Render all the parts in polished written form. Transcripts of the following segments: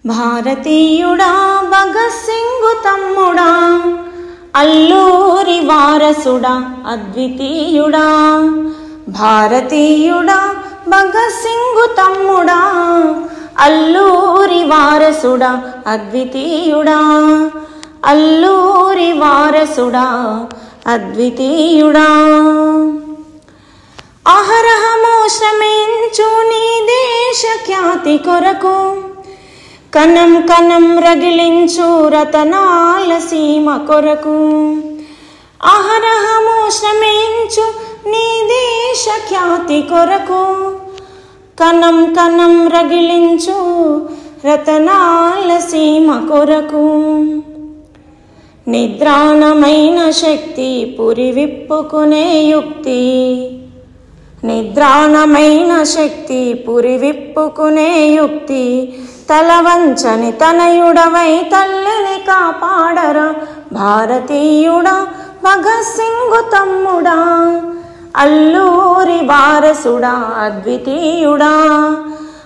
భారతీయుడా భగత్ సింగ్ తమ్ముడా, అల్లూరి వారసుడా అద్వితీయుడా. భారతీయుడా భగత్ సింగ్ తమ్ముడా, అల్లూరి వారసుడా అద్వితీయుడా. అల్లూరి వారసుడా అద్వితీయుడా. అహరహము శ్రమించు నీ దేశ ఖ్యాతి కొరకు, కణం కణం రగిలించు రతనాల సీమ కొరకు. అహరహము శ్రమించు నీ దేశ ఖ్యాతి కొరకు, కణం కణం రగిలించు రతనాల సీమ కొరకు. నిద్రాణమైన శక్తి పురి విప్పుకునే యుక్తి, నిద్రాణమైన శక్తి పురి విప్పుకునే యుక్తి. తలవంచని తనయుడవై తల్లిని కాపాడరా భారతీయుడా భగత్ సింగ్ తమ్ముడా. అల్లూరి వారసుడా అద్వితీయుడా.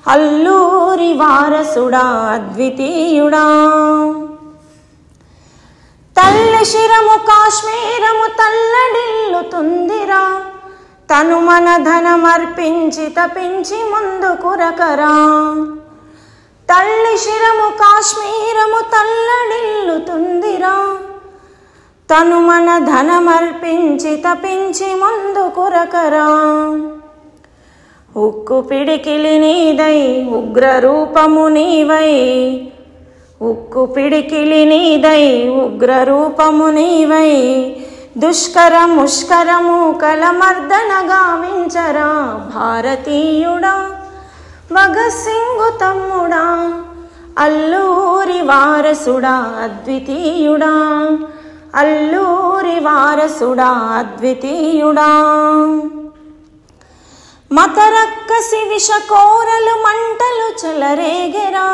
అల్లూరి వారసుడా అద్వితీయుడా. తల్లి శిరము కాశ్మీరము తల్లడిల్లుతుందిరా, తను మన ధనమర్పించి తపించి ముందుకు రకరా. తల్లి శిరము కాశ్మీరము తల్లడిల్లుతుందిరా, తను మన ధనమర్పించి తపించి ముందుకు రకరా. ఉక్కు పిడికిలి నీదై ఉగ్ర రూపము నీవై, ఉక్కు పిడికిలి నీదై ఉగ్ర రూపము నీవై. దుష్కర ముష్కరము కలమర్దన గావించరా భారతీయుడా భగత్ సింగ్ తమ్ముడా. అల్లూరి వారసుడా అద్వితీయుడా. అల్లూరి వారసుడా అద్వితీయుడా. మతరక్కసి విషకోరలు మంటలు చెలరేగెరా,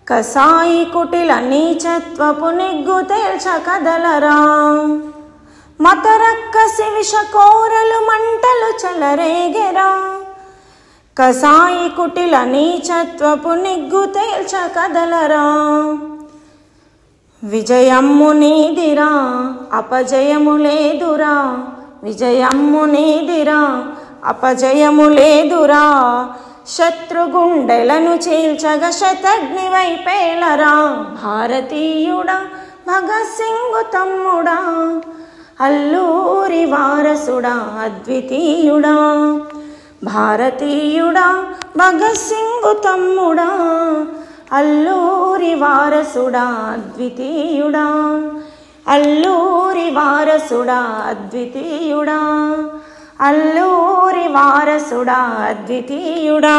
కసాయి కుటిల నీచత్వపు నిగ్గు తేల్చ కదలరా. మతరక్కసి విషకోరలు మంటలు చెలరేగెరా, కసాయి కుటిల నీచత్వపు నిగ్గు తేల్చ కదలరా. విజయమ్ము నీదిరా అపజయము లేదురా, విజయమ్ము నీదిరా అపజయము లేదురా. శత్రుగుండెలను చీల్చగ శతగ్నివై పేలరా భారతీయుడా భగత్ సింగ్ తమ్ముడా. అల్లూరి వారసుడా అద్వితీయుడా. భారతీయుడా భగత్ సింగ్ తమ్ముడా. అల్లూరి వారసుడా అద్వితీయుడా. అల్లూరి వారసుడా అద్వితీయుడా. అల్లూరి వారసుడా అద్వితీయుడా.